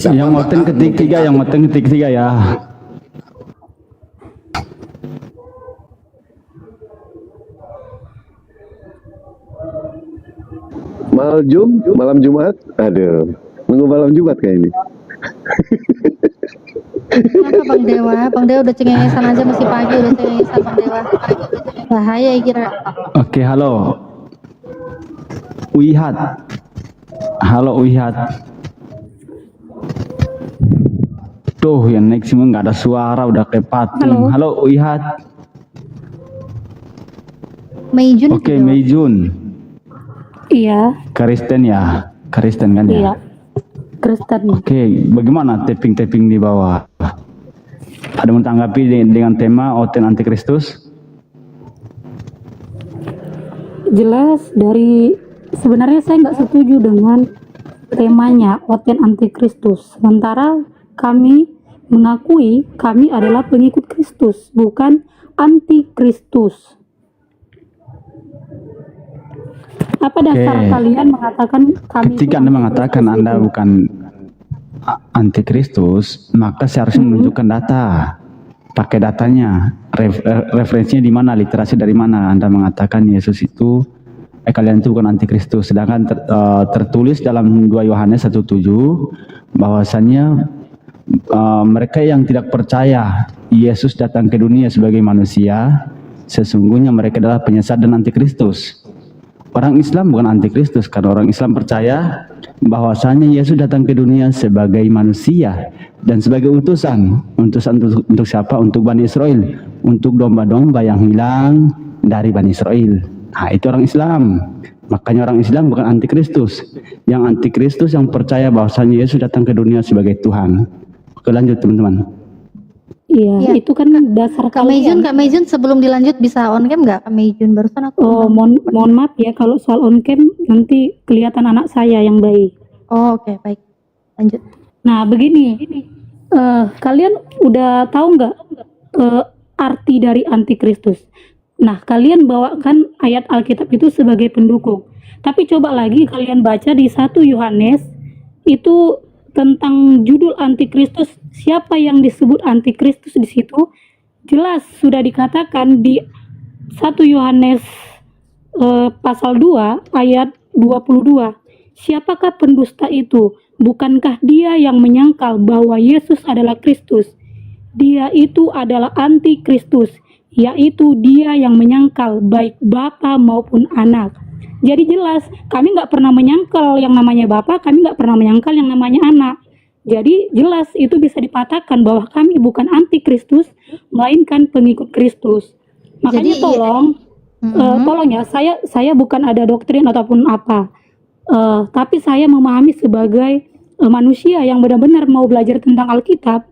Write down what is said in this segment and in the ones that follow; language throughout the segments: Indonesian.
Yang moten ketiga ya. Malam Jumat. Aduh, nunggu malam Jumat kayak ini. Kenapa Bang Dewa? Bang Dewa udah cengengesan aja, masih pagi udah cengengesan Bang Dewa. Bahaya ya kira. Oke, halo. Wihat. Halo Wihat. Tuh, yang naik semua nggak ada suara, udah kayak patung. Halo Wihat. Meijun. Oke, Meijun. Iya. Kristen ya? Kristen kan ya? Iya. Kristen. Oke, bagaimana tapping di bawah? Ada yang menanggapi dengan tema Oten Antikristus? Jelas dari sebenarnya saya nggak setuju dengan temanya Oten Antikristus. Sementara kami mengakui kami adalah pengikut Kristus, bukan antikristus. Apa dasar kalian mengatakan kami? Ketika Anda mengatakan Anda bukan antikristus, maka seharusnya menunjukkan data. Pakai datanya, referensinya di mana, literasi dari mana Anda mengatakan Yesus itu, kalian itu bukan antikristus. Sedangkan tertulis dalam 2 Yohanes 1:7 bahwasannya mereka yang tidak percaya Yesus datang ke dunia sebagai manusia, sesungguhnya mereka adalah penyesat dan antikristus. Orang Islam bukan antikristus, karena orang Islam percaya bahwasanya Yesus datang ke dunia sebagai manusia dan sebagai utusan. Utusan untuk siapa? Untuk Bani Israel, untuk domba-domba yang hilang dari Bani Israel. Nah, itu orang Islam. Makanya orang Islam bukan antikristus. Yang antikristus yang percaya bahwasanya Yesus datang ke dunia sebagai Tuhan. Oke, lanjut teman-teman. Iya, itu kan dasar Kak kalian. Meijun sebelum dilanjut bisa on cam nggak Kak Meijun? Barusan aku. Oh, mohon maaf ya kalau soal on cam nanti kelihatan anak saya yang baik. Oh, oke, baik. Lanjut. Nah, begini, kalian udah tahu nggak arti dari antikristus? Nah, kalian bawakan ayat Alkitab itu sebagai pendukung. Tapi coba lagi kalian baca di 1 Yohanes itu tentang judul antikristus, siapa yang disebut antikristus di situ jelas sudah dikatakan di 1 Yohanes pasal 2 ayat 22. Siapakah pendusta itu? Bukankah dia yang menyangkal bahwa Yesus adalah Kristus? Dia itu adalah antikristus, yaitu dia yang menyangkal baik Bapa maupun Anak. Jadi jelas, kami nggak pernah menyangkal yang namanya Bapa, kami nggak pernah menyangkal yang namanya Anak. Jadi jelas itu bisa dipatahkan bahwa kami bukan antikristus, melainkan pengikut Kristus. Makanya Jadi, tolong ya, saya bukan ada doktrin ataupun apa, tapi saya memahami sebagai manusia yang benar-benar mau belajar tentang Alkitab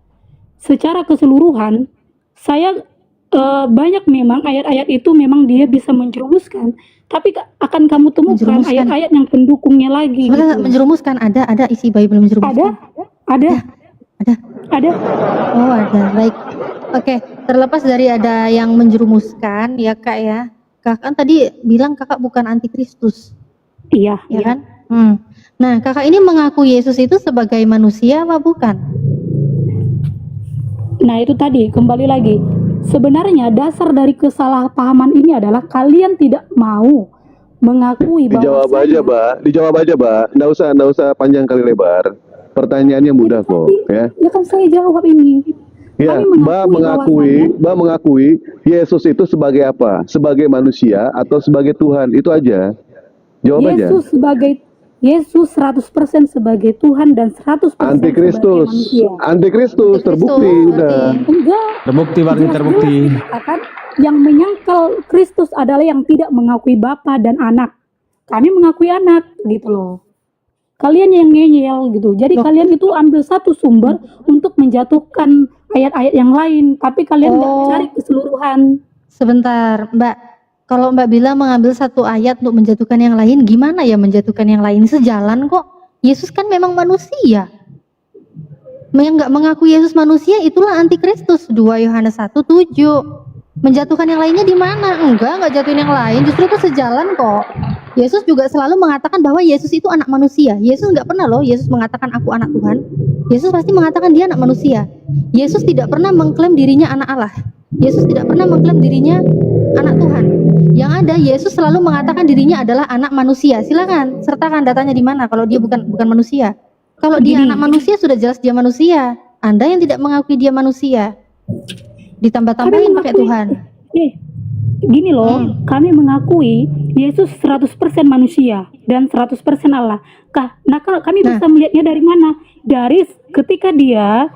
secara keseluruhan. Saya banyak memang ayat-ayat itu memang dia bisa menjerumuskan, tapi akan kamu temukan ayat-ayat yang pendukungnya lagi. Sebenarnya gitu. Menjerumuskan ada isi Bible menjerumuskan. Ada. Oh, ada. Baik. Oke, terlepas dari ada yang menjerumuskan ya Kak ya. Kakak kan tadi bilang Kakak bukan antikristus, Iya. ya kan? Nah, Kakak ini mengaku Yesus itu sebagai manusia apa bukan? Nah, itu tadi kembali lagi. Sebenarnya dasar dari kesalahpahaman ini adalah kalian tidak mau mengakui bahwa Dijawab aja, Mbak. Nggak usah panjang kali lebar. Pertanyaannya mudah kok, ya. Ya kan saya jawab ini. Ya, Kami Mbak mengakui Yesus itu sebagai apa? Sebagai manusia atau sebagai Tuhan? Itu aja. Jawab aja. Yesus 100% sebagai Tuhan dan 100% sebagai manusia. Antikristus terbukti udah. Enggak. Terbukti. Katakan yang menyangkal Kristus adalah yang tidak mengakui Bapa dan Anak. Kami mengakui Anak, gitu loh. Kalian yang ngeyel gitu. Jadi kalian itu ambil satu sumber untuk menjatuhkan ayat-ayat yang lain, tapi kalian nggak mencari keseluruhan. Sebentar, Mbak. Kalau Mbak bilang mengambil satu ayat untuk menjatuhkan yang lain, gimana ya menjatuhkan yang lain? Sejalan kok. Yesus kan memang manusia. Yang nggak mengaku Yesus manusia itulah antikristus. 2 Yohanes 1:7. Menjatuhkan yang lainnya di mana? Enggak jatuhin yang lain. Justru itu sejalan kok. Yesus juga selalu mengatakan bahwa Yesus itu anak manusia. Yesus nggak pernah loh Yesus mengatakan aku anak Tuhan. Yesus pasti mengatakan dia anak manusia. Yesus tidak pernah mengklaim dirinya anak Allah. Yesus tidak pernah mengklaim dirinya anak Tuhan. Yang ada Yesus selalu mengatakan dirinya adalah anak manusia. Silakan sertakan datanya di mana kalau dia bukan manusia. Kalau dia anak manusia sudah jelas dia manusia. Anda yang tidak mengakui dia manusia, ditambah-tambahin pakai Tuhan. Gini loh, kami mengakui Yesus 100% manusia dan 100% Allah. Nah, kalau kami bisa melihatnya dari mana? Dari ketika dia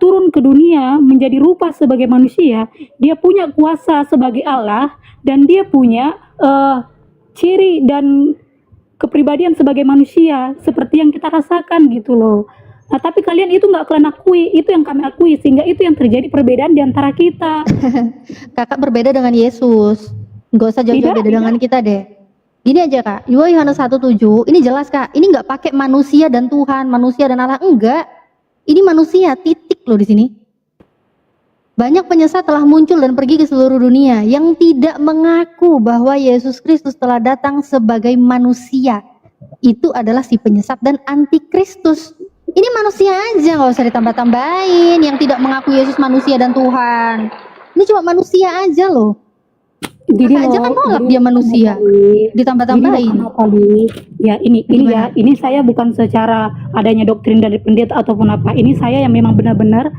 turun ke dunia menjadi rupa sebagai manusia, dia punya kuasa sebagai Allah dan dia punya ciri dan kepribadian sebagai manusia seperti yang kita rasakan gitu loh. Nah, tapi kalian itu nggak kalian akui, itu yang kami akui, sehingga itu yang terjadi perbedaan di antara kita. Kakak berbeda dengan Yesus. Nggak usah jauh-jauh beda dengan kita deh. Gini aja Kak, 2 Yohanes 1:7, ini jelas Kak, ini nggak pakai manusia dan Tuhan, manusia dan Allah, enggak. Ini manusia, titik loh di sini. Banyak penyesat telah muncul dan pergi ke seluruh dunia yang tidak mengaku bahwa Yesus Kristus telah datang sebagai manusia. Itu adalah si penyesat dan antikristus. Ini manusia aja, nggak usah ditambah-tambahin yang tidak mengaku Yesus manusia dan Tuhan. Ini cuma manusia aja loh. Jadi Kakak aja kan nolak dia manusia, ditambah-tambahin. Ya ini saya bukan secara adanya doktrin dari pendeta ataupun apa. Ini saya yang memang benar-benar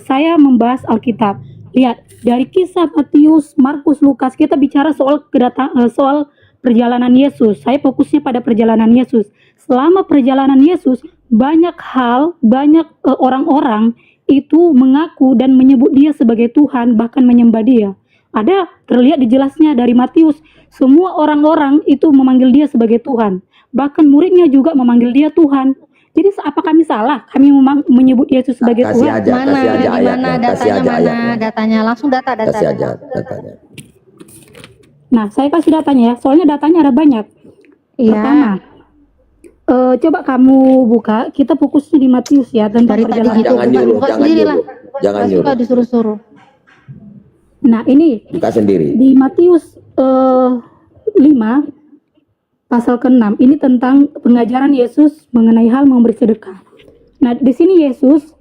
saya membahas Alkitab. Lihat dari kisah Matius, Markus, Lukas, kita bicara soal soal perjalanan Yesus. Saya fokusnya pada perjalanan Yesus. Selama perjalanan Yesus, banyak orang-orang itu mengaku dan menyebut dia sebagai Tuhan, bahkan menyembah dia. Ada terlihat dijelasnya dari Matius, semua orang-orang itu memanggil dia sebagai Tuhan. Bahkan muridnya juga memanggil dia Tuhan. Jadi apa kami salah? Kami menyebut Yesus sebagai Tuhan? Mana datanya? Datanya langsung data. Kasih aja datanya. Nah, saya kasih datanya ya. Soalnya datanya ada banyak. Iya. Pertama, coba kamu buka. Kita fokusnya di Matius ya tentang Dari tadi perjalanan. gitu, buka sendiri lah. Jangan nyuruh. Suka disuruh-suruh. Nah, ini Buka sendiri. di Matius 5 pasal ke-6 ini tentang pengajaran Yesus mengenai hal memberi sedekah. Nah, di sini Yesus,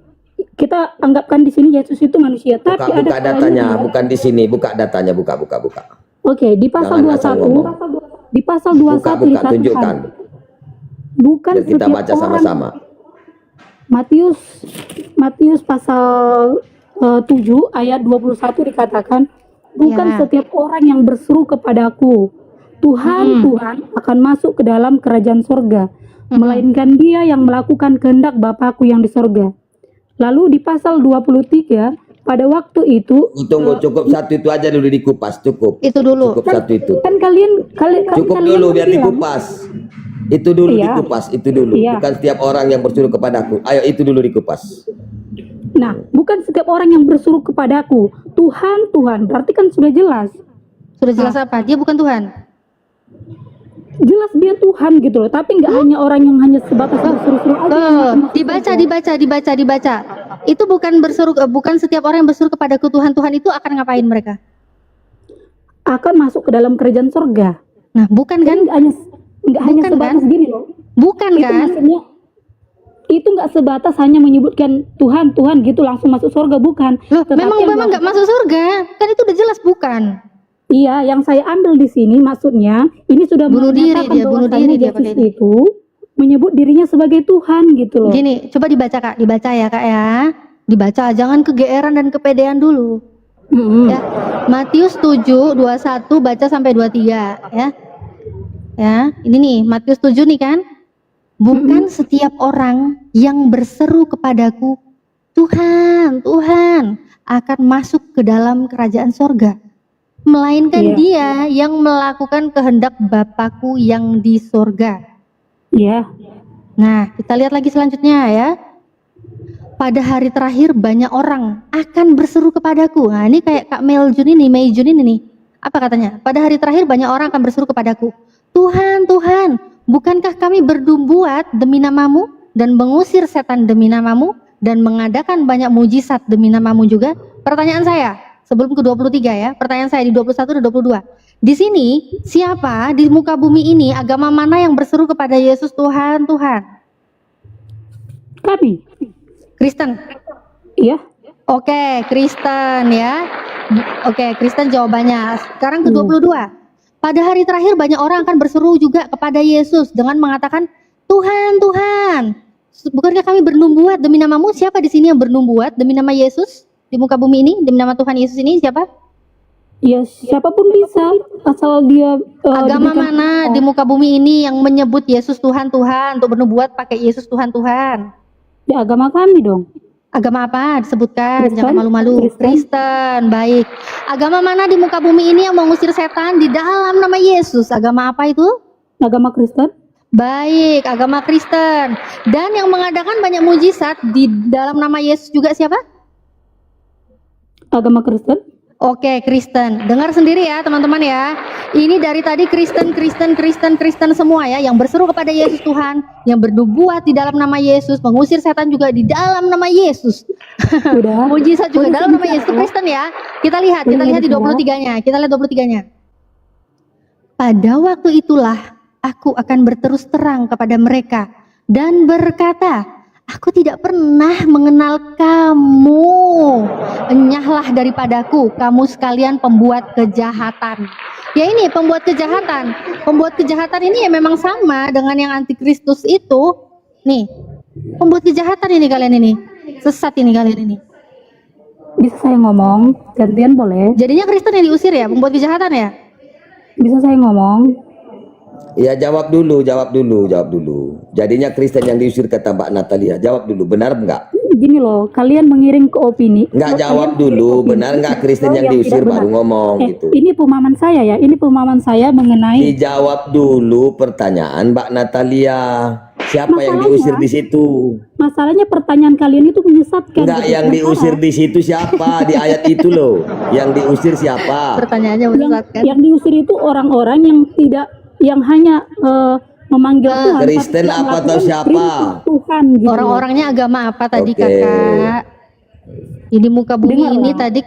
kita anggapkan di sini Yesus itu manusia, tapi Buka ada datanya, kalanya- bukan di sini. Buka datanya, buka. Oke, di pasal Jangan asal 21 di pasal 21 Buka, tunjukkan. Bukan Biar kita setiap baca orang. sama-sama. Matius pasal 7 ayat 21 dikatakan, bukan Ya. setiap orang yang berseru kepadaku, Tuhan, Tuhan akan masuk ke dalam kerajaan sorga, melainkan dia yang melakukan kehendak Bapakku yang di sorga. Lalu di pasal 23, pada waktu itu, Tunggu, cukup satu itu aja dulu dikupas. Cukup. Itu dulu. Cukup satu itu. kan kalian Cukup kalian dulu biar bilang, dikupas. Itu dulu Iya. dikupas. Itu dulu. Iya. Bukan setiap orang yang bersuruh kepadaku. Ayo itu dulu dikupas. Nah, bukan setiap orang yang berseru kepadaku, Tuhan, Tuhan, berarti kan sudah jelas. Sudah jelas apa? Dia bukan Tuhan. Jelas dia Tuhan gitu loh, tapi nggak hanya orang yang hanya sebatas berseru-seru aja. Dibaca. Itu bukan berseru, bukan setiap orang yang berseru kepadaku Tuhan itu akan ngapain mereka? Akan masuk ke dalam kerajaan sorga. Nah, bukan kan? Kan nggak hanya Bukan sebatas kan? gini loh. Bukan Itu kan? maksudnya itu nggak sebatas hanya menyebutkan Tuhan gitu langsung masuk surga, bukan. Loh, Tetapi memang yang nggak masuk surga. Kan itu udah jelas bukan. Iya, yang saya ambil di sini maksudnya ini sudah Bunuh diri menyatakan dia, bunuh bahwasanya diri dia Yesus pakai ini. itu menyebut dirinya sebagai Tuhan gitu loh. Gini, coba dibaca Kak, dibaca ya Kak ya. Dibaca, jangan kegeeran dan kepedean dulu. Mm-mm. Ya. Matius 7, 21 baca sampai 23 ya. Ya, ini nih Matius 7 nih kan. Bukan setiap orang yang berseru kepadaku, Tuhan, Tuhan, akan masuk ke dalam kerajaan sorga. Melainkan Iya. dia yang melakukan kehendak Bapakku yang di sorga. Iya. Nah, kita lihat lagi selanjutnya ya. Pada hari terakhir banyak orang akan berseru kepadaku. Nah, ini kayak Kak Mei Jun ini nih. Apa katanya? Pada hari terakhir banyak orang akan berseru kepadaku. Tuhan, Tuhan, bukankah kami berbuat demi namamu dan mengusir setan demi namamu dan mengadakan banyak mujizat demi namamu juga? Pertanyaan saya, sebelum ke 23 ya, pertanyaan saya di 21 dan 22. Di sini siapa di muka bumi ini, agama mana yang berseru kepada Yesus Tuhan, Tuhan? Kami. Kristen. Iya. Oke, Kristen ya. Oke, Kristen jawabannya. Sekarang ke-22. Pada hari terakhir banyak orang akan berseru juga kepada Yesus dengan mengatakan, Tuhan, Tuhan, bukankah kami bernubuat demi namamu? Siapa di sini yang bernubuat demi nama Yesus di muka bumi ini? Demi nama Tuhan Yesus ini siapa? Ya siapapun bisa asal dia Agama diberikan mana di muka bumi ini yang menyebut Yesus Tuhan, Tuhan, untuk bernubuat pakai Yesus Tuhan, Tuhan? ya agama kami dong. Agama apa? Disebutkan, Kristen. jangan malu-malu. Kristen, baik. Agama mana di muka bumi ini yang mengusir setan di dalam nama Yesus? Agama apa itu? Agama Kristen. Baik, agama Kristen. Dan yang mengadakan banyak mujizat di dalam nama Yesus juga siapa? Agama Kristen. Oke, Kristen. Dengar sendiri ya, teman-teman ya. Ini dari tadi Kristen semua ya, yang berseru kepada Yesus Tuhan, yang bernubuat di dalam nama Yesus, mengusir setan juga di dalam nama Yesus. Udah. Mujizat juga dalam nama Yesus. Itu Kristen ya. Kita lihat di 23-nya. Kita lihat 23-nya. Pada waktu itulah aku akan berterus terang kepada mereka dan berkata, aku tidak pernah mengenal kamu. Enyahlah daripadaku, kamu sekalian pembuat kejahatan. Ya ini pembuat kejahatan. Pembuat kejahatan ini ya memang sama dengan yang antikristus itu. Nih, pembuat kejahatan ini kalian ini. Sesat ini kalian ini. Bisa saya ngomong? Gantian boleh? Jadinya Kristen yang diusir ya, pembuat kejahatan ya? Bisa saya ngomong? Ya jawab dulu. Jadinya Kristen yang diusir kata Mbak Natalia. Jawab dulu, benar enggak? Gini loh, kalian mengiring ke opini. Enggak, jawab dulu, benar enggak Kristen yang diusir baru ngomong gitu. Ini pemahaman saya ya, ini pemahaman saya mengenai Dijawab dulu pertanyaan Mbak Natalia. Siapa yang diusir di situ? masalahnya pertanyaan kalian itu menyesatkan. Enggak, yang diusir di situ siapa? Di ayat itu loh. Yang diusir siapa? Pertanyaannya yang, menyesatkan. yang diusir itu orang-orang yang tidak, yang hanya memanggil Tuhan. Kristen tapi tidak apa atau melakukan siapa? perintah Tuhan gitu. Orang-orangnya agama apa tadi Oke. kakak? Ini muka bumi Dengar ini lah. tadi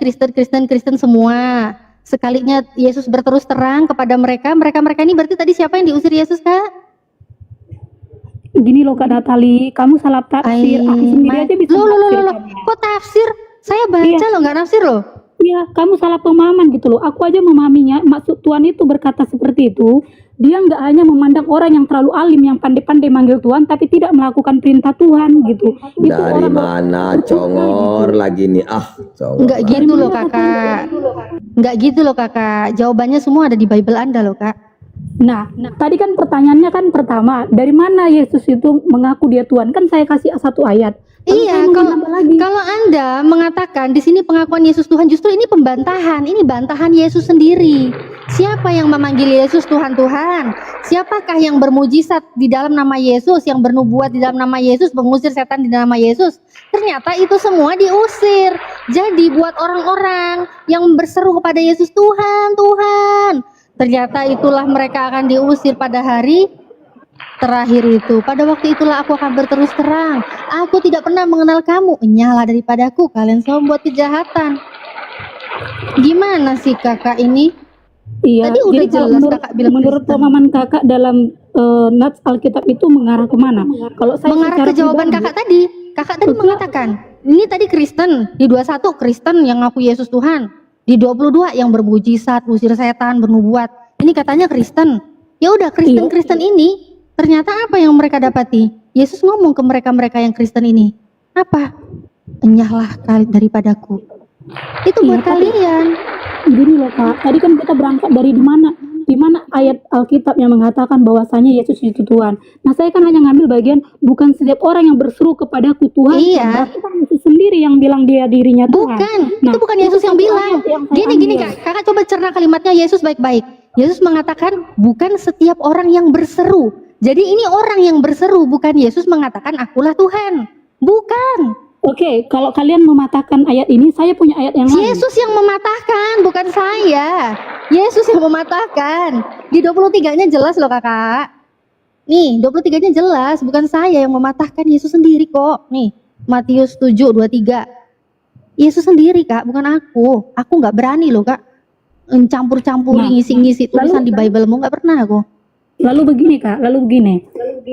Kristen semua. Sekalinya Yesus berterus terang kepada mereka, mereka ini berarti tadi siapa yang diusir Yesus kak? Gini loh Kak Natali, kamu salah tafsir. Aku sendiri aja bisa Loh. menafsirkannya. Kok tafsir? Saya baca Iya. loh, nggak nafsir loh. Iya, kamu salah pemahaman gitu loh. Aku aja memahaminya. Maksud Tuhan itu berkata seperti itu. Dia nggak hanya memandang orang yang terlalu alim, yang pandai-pandai manggil Tuhan, tapi tidak melakukan perintah Tuhan gitu. Itu Dari orang- mana congor lagi nih? Congor. Nggak gitu loh kakak. Nggak gitu loh kakak. Jawabannya semua ada di Bible Anda loh kak. Nah, tadi kan pertanyaannya kan pertama, dari mana Yesus itu mengaku dia Tuhan? Kan saya kasih satu ayat. Lalu Iya, saya mau menambah lagi. kalau Anda mengatakan di sini pengakuan Yesus Tuhan, justru ini pembantahan. Ini bantahan Yesus sendiri. Siapa yang memanggil Yesus Tuhan? Siapakah yang bermujizat di dalam nama Yesus, yang bernubuat di dalam nama Yesus, mengusir setan di dalam nama Yesus? Ternyata itu semua diusir. Jadi buat orang-orang yang berseru kepada Yesus, Tuhan, ternyata itulah mereka akan diusir pada hari terakhir itu. Pada waktu itulah aku akan berterus terang. Aku tidak pernah mengenal kamu. Enyahlah daripadaku, kalian semua membuat kejahatan. Gimana sih kakak ini? Iya, Tadi udah jadi kalau jelas kakak bilang menurut Kristen. pemahaman kakak dalam nats Alkitab itu mengarah kemana? Kalau saya Mengarah secara ke jawaban pribadi- kakak tadi. Kakak tadi mengatakan, ini tadi Kristen. Di 21 Kristen yang ngaku Yesus Tuhan. Di 22 yang bermujizat, usir setan, bernubuat. Ini katanya Kristen. Ya udah Kristen ini ternyata apa yang mereka dapati? Yesus ngomong ke mereka-mereka yang Kristen ini. Apa? Enyahlah daripadaku. Itu buat Iya, tapi- kalian. Gini loh Kak, tadi kan kita berangkat dari di mana ayat Alkitab yang mengatakan bahwasanya Yesus itu Tuhan. Nah saya kan hanya ngambil bagian bukan setiap orang yang berseru kepadaku Tuhan. Iya. Berarti kan Yesus sendiri yang bilang dia dirinya Tuhan. Bukan, Nah, itu bukan Yesus yang satu bilang. ayat yang saya Gini ambil. kakak coba cerna kalimatnya Yesus baik-baik. Yesus mengatakan bukan setiap orang yang berseru. Jadi ini orang yang berseru, bukan Yesus mengatakan akulah Tuhan. Bukan. Oke, kalau kalian mematahkan ayat ini, saya punya ayat yang lain. Yesus yang mematahkan, bukan saya. Yesus yang mematahkan. Di 23-nya jelas loh kakak. Nih, 23-nya jelas, bukan saya yang mematahkan, Yesus sendiri kok. Nih, Matius 7:23. Yesus sendiri kak, bukan aku. Aku nggak berani loh kak. campur-campuri Nah, ngisi-ngisi tulisan di Bible-mu, nggak pernah aku. Lalu begini Kak, lalu begini.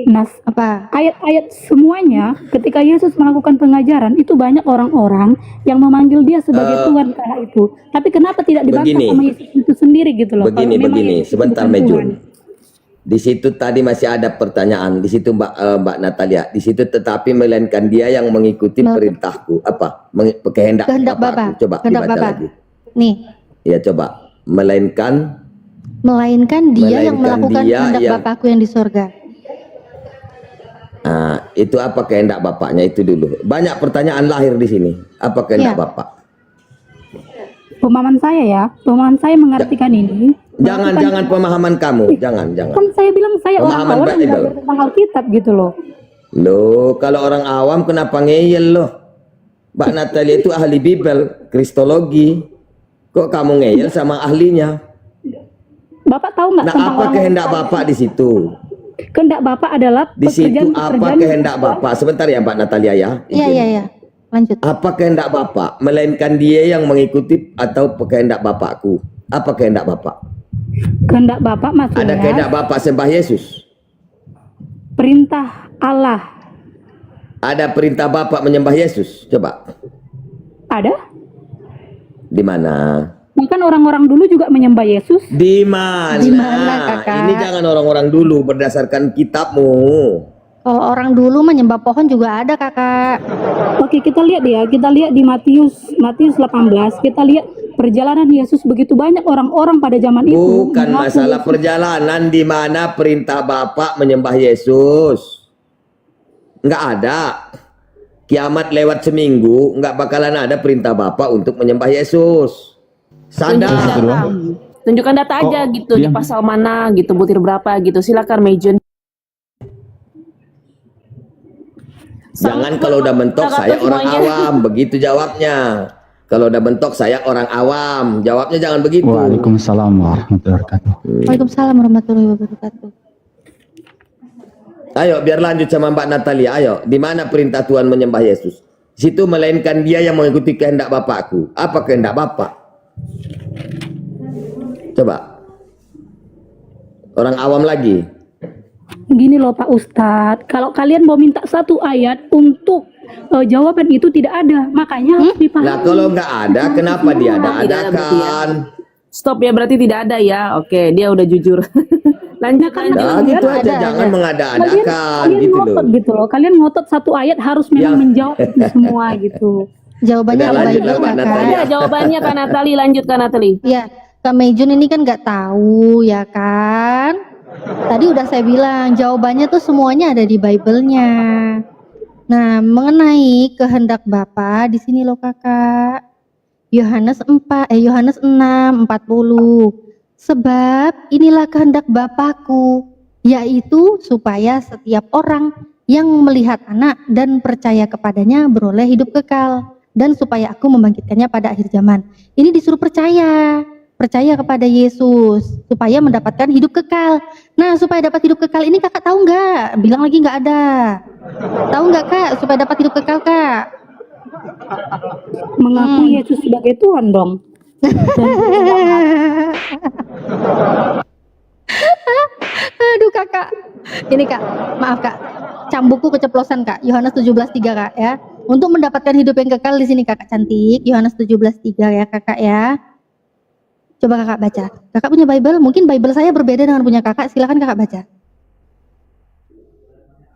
Nah, Apa? ayat-ayat semuanya ketika Yesus melakukan pengajaran itu banyak orang-orang yang memanggil dia sebagai Tuhan kala itu. Tapi kenapa tidak dibantah begini. sama Yesus itu sendiri gitu loh? Begini, Kalau memang begini, Yesus itu sebentar bukan Mejun. Tuhan. Di situ tadi masih ada pertanyaan. Di situ Mbak Natalia. Di situ tetapi melainkan dia yang mengikuti perintahku. Apa? Kehendak Kehendak Bapakku. Bapa. Coba Kehendak dibaca Bapa. lagi. Nih, Ya coba. Melainkan dia yang melakukan dia kehendak yang- Bapakku yang di sorga. Nah, itu apa kehendak Bapaknya itu dulu. Banyak pertanyaan lahir di sini. Apa kehendak Iya. Bapak? Pemahaman saya mengartikan ini. Jangan pemahaman kamu. Jangan. Kan saya bilang saya Pemahaman orang awam Bible. belajar tentang Alkitab gitu loh. Loh, kalau orang awam kenapa ngeyel loh? Mbak Natalia itu ahli Bible, Kristologi. Kok kamu ngeyel sama ahlinya? Bapak tahu nggak Nah, tentang apa orang kehendak Bapak di situ? kehendak Bapak adalah Di situ apa pekerjaan kehendak Bapak? Sebentar ya Mbak Natalia ya. Iya, Izin. iya, iya. Lanjut. Apa kehendak Bapak? Melainkan dia yang mengikuti atau kehendak Bapakku? Apa kehendak Bapak? Kehendak Bapak Ada maksudnya kehendak Bapak sembah Yesus? perintah Allah. Ada perintah Bapak menyembah Yesus? Coba. Ada? Di mana? Bahkan orang-orang dulu juga menyembah Yesus. Di mana? Di mana, Kakak? Ini jangan orang-orang dulu berdasarkan kitabmu. Kalau orang dulu menyembah pohon juga ada, Kakak. Oke, kita lihat ya. Kita lihat di Matius 18. Kita lihat perjalanan Yesus, begitu banyak orang-orang pada zaman itu. Bukan mengaku masalah Yesus. perjalanan di mana perintah Bapak menyembah Yesus. Enggak ada. Kiamat lewat seminggu, enggak bakalan ada perintah Bapak untuk menyembah Yesus. Tunjukkan Sadar. data. Tunjukkan data aja Kok gitu di diam? pasal mana gitu, butir berapa gitu. Silakan Mejun. Jangan kalau udah mentok saya orang awam, begitu jawabnya. Kalau udah mentok saya orang awam, jawabnya jangan begitu. Waalaikumsalam warahmatullahi wabarakatuh. Waalaikumsalam warahmatullahi wabarakatuh. Ayo biar lanjut sama Mbak Natalia. Ayo, di mana perintah Tuhan menyembah Yesus? Situ melainkan dia yang mengikuti kehendak Bapakku. Apa kehendak Bapak? Coba. Orang awam lagi. Gini loh Pak Ustadz, kalau kalian mau minta satu ayat untuk jawaban itu tidak ada, makanya harus dipahami. Lah kalau nggak ada, kenapa dia Tidak ada berarti ya. adakan? Stop ya, berarti tidak ada ya. Oke, dia udah jujur. Lanjut, lanjut. Nah gitu aja, Ada, jangan ada. mengada-adakan Kalian gitu ngotot loh. gitu loh, kalian ngotot satu ayat harus memang Yang- menjawab itu semua gitu. Jawabannya Udah, apa lanjut itu, lah, Mbak Kakak? Natalia. Ada jawabannya Kak Natali, lanjut Kak Natali. Iya, Kak Mejun ini kan nggak tahu ya kan? Tadi udah saya bilang jawabannya tuh semuanya ada di Bible-nya. Nah, mengenai kehendak Bapa di sini loh Kakak. Yohanes 6:40. Sebab inilah kehendak Bapakku, yaitu supaya setiap orang yang melihat Anak dan percaya kepadanya beroleh hidup kekal, dan supaya aku membangkitkannya pada akhir zaman. Ini disuruh percaya kepada Yesus supaya mendapatkan hidup kekal. Nah, supaya dapat hidup kekal ini Kakak tahu nggak? Bilang lagi nggak ada. Tahu nggak Kak? Supaya dapat hidup kekal Kak? Mengaku Yesus sebagai Tuhan dong. Aduh Kakak. Ini Kak, maaf Kak. Cambukku keceplosan Kak. Yohanes 17:3 Kak ya. Untuk mendapatkan hidup yang kekal di sini Kakak cantik. Yohanes 17:3 ya Kakak ya. Coba Kakak baca. Kakak punya Bible? Mungkin Bible saya berbeda dengan punya Kakak. Silakan Kakak baca.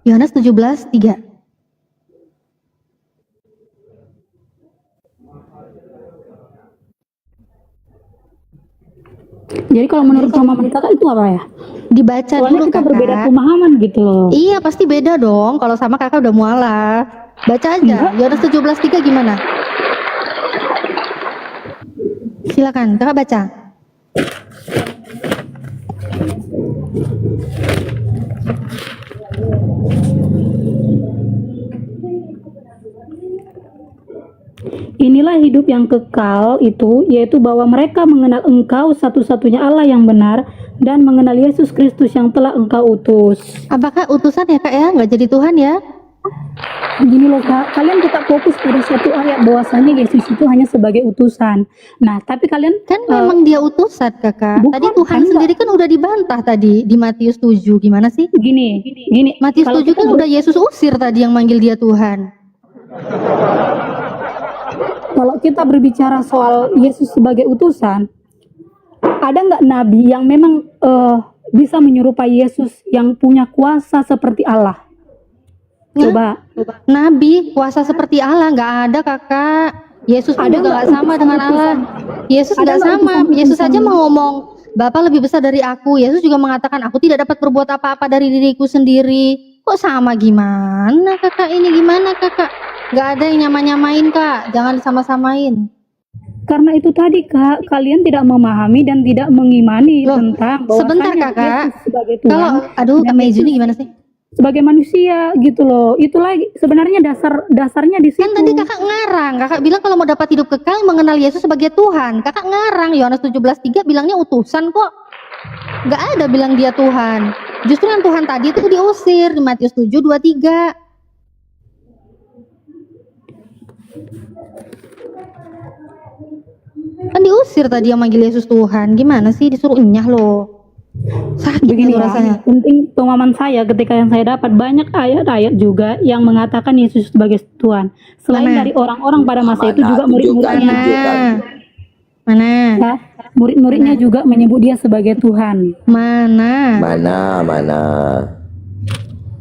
Yohanes 17:3. Jadi kalau menurut pemahaman kakak itu apa ya? Dibaca Soalnya dulu kita Kakak. berbeda pemahaman gitu loh. Iya pasti beda dong. Kalau sama Kakak udah mualaf. Baca aja. Yohanes 17:3 gimana? Silakan Kakak baca. Inilah hidup yang kekal itu, yaitu bahwa mereka mengenal Engkau satu-satunya Allah yang benar dan mengenal Yesus Kristus yang telah Engkau utus. Apakah utusan ya Kak ya? Nggak jadi Tuhan ya? Gini loh Kak, kalian tetap fokus pada satu ayat bahwasanya Yesus itu hanya sebagai utusan. Nah, tapi kalian Kan memang dia utusan, Kakak. bukan, Tadi Tuhan kan, sendiri kan udah dibantah tadi di Matius 7. Gimana sih? gini. Matius Kalau 7 kita kan udah Yesus usir tadi yang manggil dia Tuhan. Kalau kita berbicara soal Yesus sebagai utusan, ada nggak nabi yang memang bisa menyerupai Yesus yang punya kuasa seperti Allah? Coba. Nabi kuasa seperti Allah nggak ada, Kakak. Yesus pun Ada juga nggak nggak sama dengan utusan-utusan? Allah. Yesus Ada nggak nggak sama. utusan-utusan? Yesus aja mau ngomong, Bapa lebih besar dari aku. Yesus juga mengatakan, aku tidak dapat berbuat apa-apa dari diriku sendiri. Kok sama gimana, Kakak? Ini gimana, Kakak? Nggak ada yang nyamain, Kak. Jangan disama-samain. Karena itu tadi Kak, kalian tidak memahami dan tidak mengimani Loh, tentang sebentar, bahwasanya Kakak. Yesus sebagai Tuhan Kalau, aduh, dan Kak Mei Yesus Juni gimana sih? sebagai manusia gitu loh. Itulah sebenarnya dasarnya di situ. Kan tadi Kakak ngarang. Kakak bilang kalau mau dapat hidup kekal mengenal Yesus sebagai Tuhan. Kakak ngarang. Yohanes 17:3 bilangnya utusan kok. Nggak ada bilang dia Tuhan. Justru yang Tuhan tadi itu diusir di Matius 7:23. Kan diusir tadi yang manggil Yesus Tuhan. Gimana sih disuruh enyah loh. Sakit Begini gitu ya, rasanya. penting pemahaman saya ketika yang saya dapat banyak ayat-ayat juga yang mengatakan Yesus sebagai Tuhan. Selain Mana? dari orang-orang pada masa itu Mana? juga Tunjukkan, murid-muridnya, tunjukkan. Mana? ya, murid-muridnya juga menyebut dia sebagai Tuhan. Mana? Mana?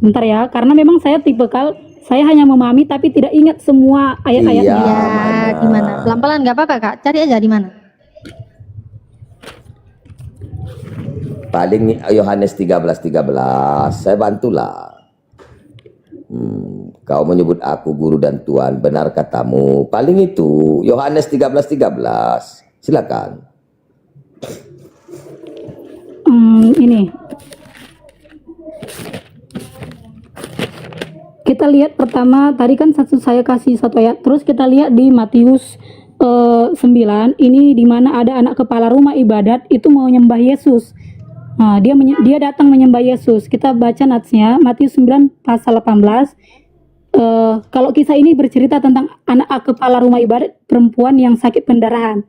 Bentar ya, karena memang saya tipikal, saya hanya memahami tapi tidak ingat semua ayat-ayatnya. Iya. Ya, mana? di mana? Pelan-pelan nggak apa-apa, Kak. Cari aja di mana. Paling Yohanes 13:13. Saya bantulah. Kau menyebut aku guru dan Tuhan, benar katamu. Paling itu Yohanes 13:13. Silakan. Ini kita lihat pertama tadi kan saya kasih satu ayat, terus kita lihat di Matius 9 ini di mana ada anak kepala rumah ibadat itu mau menyembah Yesus. Nah, dia datang menyembah Yesus. Kita baca natsnya Matius 9 pasal 18. Kalau kisah ini bercerita tentang anak kepala rumah ibadat perempuan yang sakit pendarahan.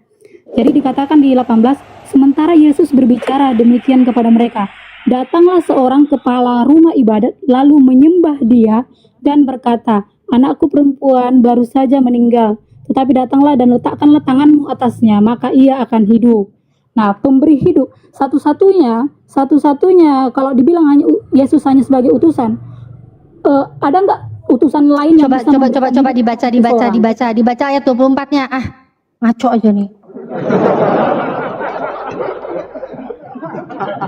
Jadi dikatakan di 18, sementara Yesus berbicara demikian kepada mereka, datanglah seorang kepala rumah ibadat lalu menyembah dia dan berkata, anakku perempuan baru saja meninggal, tetapi datanglah dan letakkanlah tanganmu atasnya, maka ia akan hidup. Nah, pemberi hidup satu-satunya kalau dibilang hanya Yesus hanya sebagai utusan, ada nggak utusan lain yang bisa Coba dibaca ayat 24-nya. Ah, ngaco aja nih.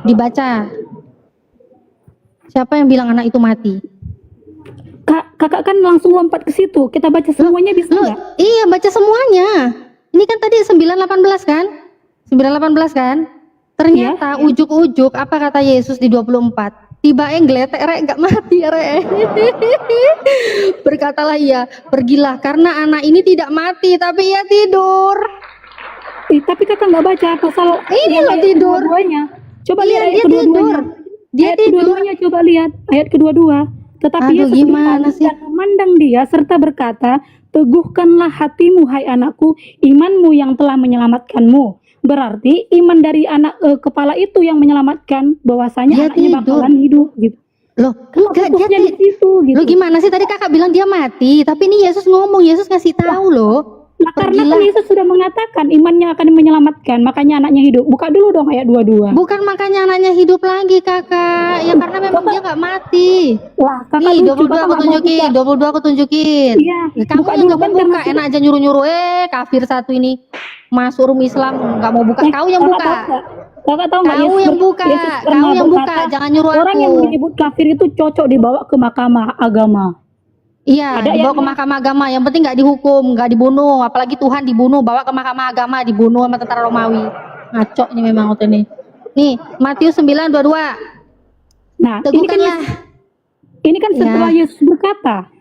Dibaca. Siapa yang bilang anak itu mati? Kakak kan langsung lompat ke situ. Kita baca semuanya bisa Loh, nggak? iya, baca semuanya. Ini kan tadi 9:18 kan? 9:18 kan? Ternyata ujuk-ujuk apa kata Yesus di 24? Tiba enggletek rek gak mati rek. Berkatalah ia, pergilah karena anak ini tidak mati tapi ia tidur. Tapi kakak nggak baca pasal Ini yang loh ayat tidur. kedua-duanya. Coba Iya, lihat ayat dia kedua-duanya. tidur. Dia Ayat tidur. kedua-duanya coba lihat ayat kedua-dua. Tetapi Aduh, Yesus gimana berpaling sih? dan memandang dia serta berkata, teguhkanlah hatimu hai anakku, imanmu yang telah menyelamatkanmu. Berarti iman dari anak kepala itu yang menyelamatkan, bahwasanya Dia anaknya tidur. bakalan hidup gitu. Loh, enggak dia Fokusnya di situ gitu. Loh gimana sih tadi kakak bilang dia mati, tapi ini Yesus ngomong, Yesus ngasih tahu loh. Nah, karena Pergilah. kan Yesus sudah mengatakan imannya akan menyelamatkan, makanya anaknya hidup. Buka dulu dong ayat 22. Bukan makanya anaknya hidup lagi kakak, ya karena memang dia nggak mati. Lah, kakak Nih lucu, 22 kakak aku nggak mau tunjukin, buka. 22 aku tunjukin. Iya, Ya, kamu buka yang dulu nggak kan mau buka, karena enak aja nyuruh-nyuruh, kafir satu ini masuk room Islam nggak mau buka. Kau yang buka, Kakak tahu nggak Kau Yesus yang buka, Yesus kau pernah yang buka, berkata, jangan nyuruh orang aku. yang menyebut kafir itu cocok dibawa ke mahkamah agama. iya, Ada dibawa yang- ke mahkamah agama. Yang penting nggak dihukum, nggak dibunuh. Apalagi Tuhan dibunuh, bawa ke mahkamah agama, dibunuh sama tentara Romawi. Ngaco ini memang waktu ini. Nih, Matius 9:22. Nah, Teguhkanlah. ini kan setelah Yesus berkata,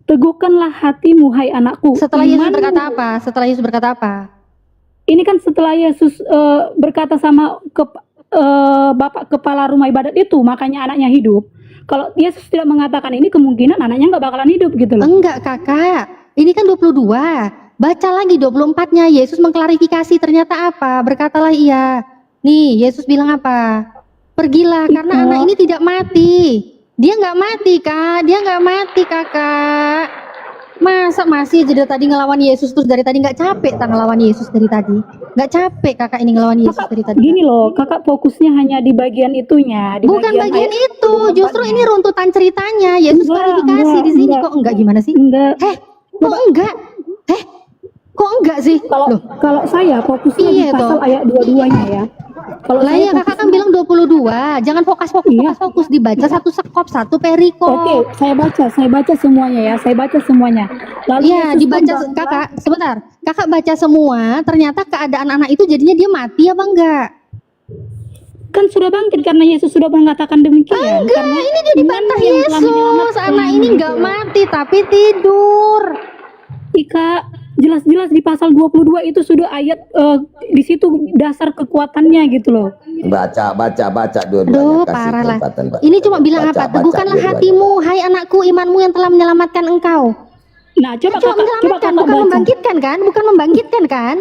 teguhkanlah hatimu hai anakku. Setelah Yesus imanmu- berkata apa? Setelah Yesus berkata apa? Ini kan setelah Yesus berkata sama bapak kepala rumah ibadat itu, makanya anaknya hidup. Kalau Yesus tidak mengatakan ini, kemungkinan anaknya nggak bakalan hidup gitu loh. Enggak kakak, ini kan 22. Baca lagi 24-nya, Yesus mengklarifikasi ternyata apa? Berkatalah ia. Nih, Yesus bilang apa? Pergilah karena anak ini tidak mati. Dia nggak mati kak, dia nggak mati kakak. Masa masih dari tadi ngelawan Yesus terus dari tadi nggak capek tak ngelawan Yesus dari tadi? Nggak capek kakak ini ngelawan Yesus dari tadi? Gini loh, kakak fokusnya hanya di bagian itunya. Di Bukan bagian ayat itu, justru ini runtutan ceritanya. Yesus Enggak, klarifikasi di sini enggak. kok enggak gimana sih? Enggak. Kok enggak? Kok enggak sih? Kalau Loh, kalau saya fokusnya Iya di pasal toh. ayat 22-nya ya. Kalau lah saya ya kakak kan bilang 22. Jangan fokus dibaca satu sekop, satu perikop. Oke, saya baca semuanya ya. Saya baca semuanya. Lalu Iya, Yesus dibaca membangkang- kakak. Sebentar. Kakak baca semua, ternyata keadaan anak itu jadinya dia mati apa enggak? kan sudah bangkit karena Yesus sudah mengatakan demikian. Enggak, Karena ini dia dibantah iman yang telah Yesus. menyelamatkan, Anak ini enggak gitu. mati tapi tidur. Ika, jelas-jelas di pasal 22 itu sudah ayat di situ dasar kekuatannya gitu loh. Baca dua-duanya. Aduh, kasih parah lah. kesempatan, Pak. Ini cuma bilang Baca, apa? Teguhkanlah dua-duanya. hatimu, hai anakku, imanmu yang telah menyelamatkan engkau. Nah, coba Cuma kakak menyelamatkan, bukan baca. membangkitkan kan? Bukan membangkitkan kan?